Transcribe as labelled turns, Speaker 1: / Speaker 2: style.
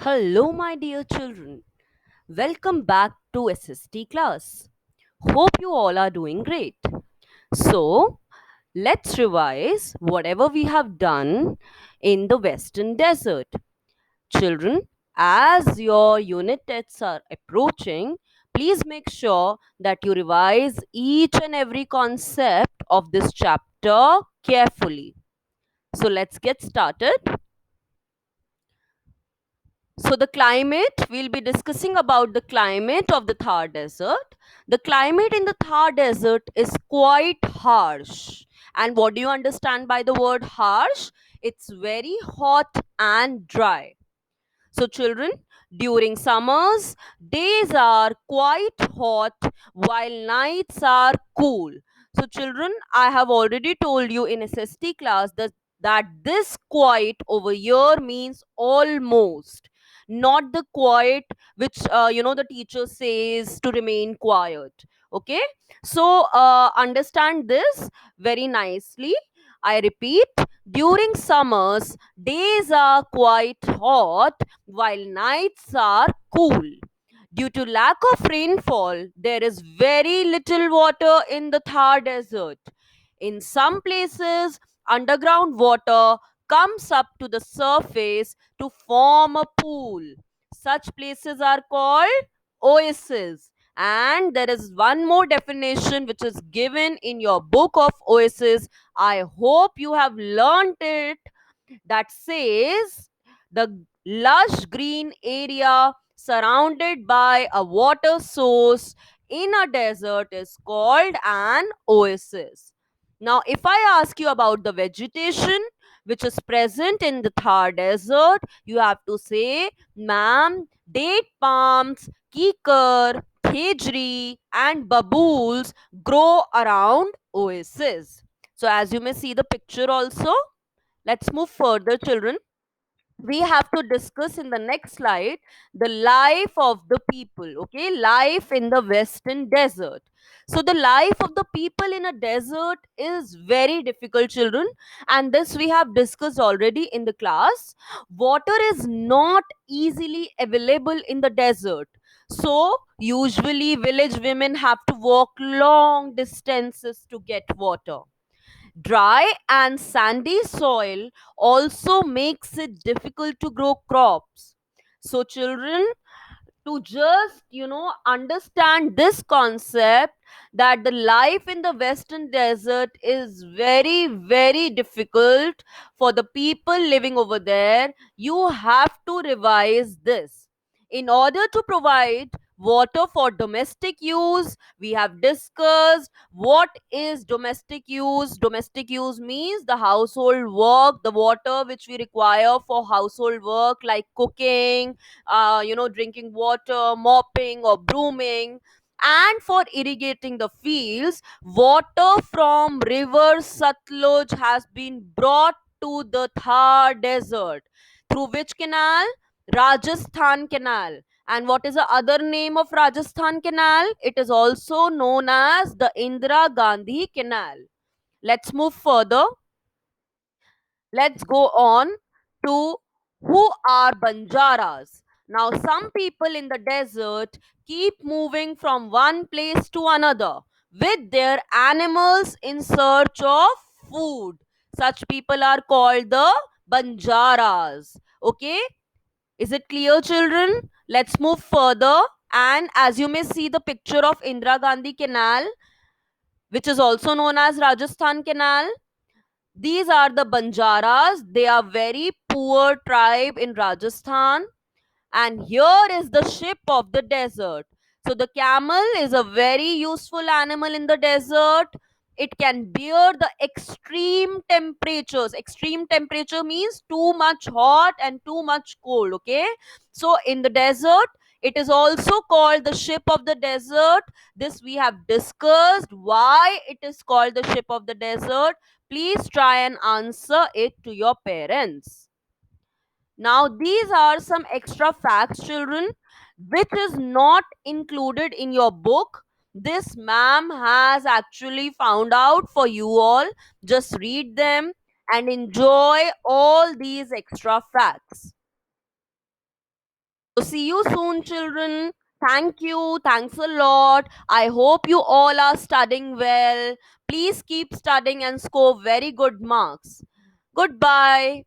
Speaker 1: Hello, my dear children. Welcome back to SST class. Hope you all are doing great. So, let's revise whatever we have done in the Western Desert. Children, as your unit tests are approaching, please make sure that you revise each and every concept of this chapter carefully. So, let's get started. So the climate, we'll be discussing about the climate of the Thar Desert. The climate in the Thar Desert is quite harsh. And what do you understand by the word harsh? It's very hot and dry. So, children, during summers, days are quite hot while nights are cool. So, children, I have already told you in SST class that this quiet over here means almost, not the quiet which the teacher says to remain quiet. Okay, so understand this very nicely. I repeat, during summers, days are quite hot while nights are cool. Due to lack of rainfall, there is very little water in the Thar Desert. In some places, underground water comes up to the surface to form a pool. Such places are called oases. And there is one more definition which is given in your book of oasis. I hope you have learned it, that says the lush green area surrounded by a water source in a desert is called an oasis. Now, if I ask you about the vegetation which is present in the Thar Desert, you have to say, ma'am, date palms, kikar, khejri, and babuls grow around oasis. So, as you may see the picture also, let's move further, children. We have to discuss in the next slide the life of the people. Okay, life in the Western Desert. So, the life of the people in a desert is very difficult, children, and this we have discussed already in the class. Water is not easily available in the desert. So, usually, village women have to walk long distances to get water. Dry and sandy soil also makes it difficult to grow crops. So, children, to just understand this concept, that the life in the Western Desert is very very difficult for the people living over there, you have to revise this. In order to provide water for domestic use, we have discussed what is domestic use. Domestic use means the household work, the water which we require for household work like cooking, drinking water, mopping or brooming. And for irrigating the fields, water from river Satluj has been brought to the Thar Desert. Through which canal? Rajasthan Canal. And what is the other name of Rajasthan Canal? It is also known as the Indira Gandhi Canal. Let's move further. Let's go on to who are Banjaras. Now, some people in the desert keep moving from one place to another with their animals in search of food. Such people are called the Banjaras. Okay, is it clear, children? Let's move further. And as you may see the picture of Indira Gandhi Canal, which is also known as Rajasthan Canal, these are the Banjaras. They are very poor tribe in Rajasthan. And here is the ship of the desert. So the camel is a very useful animal in the desert. It can bear the extreme temperatures. Extreme temperature means too much hot and too much cold. Okay. So in the desert, it is also called the ship of the desert. This we have discussed why it is called the ship of the desert. Please try and answer it to your parents. Now, these are some extra facts, children, which is not included in your book. This ma'am has actually found out for you all. Just read them and enjoy all these extra facts. So see you soon, children. Thank you. Thanks a lot. I hope you all are studying well. Please keep studying and score very good marks. Goodbye.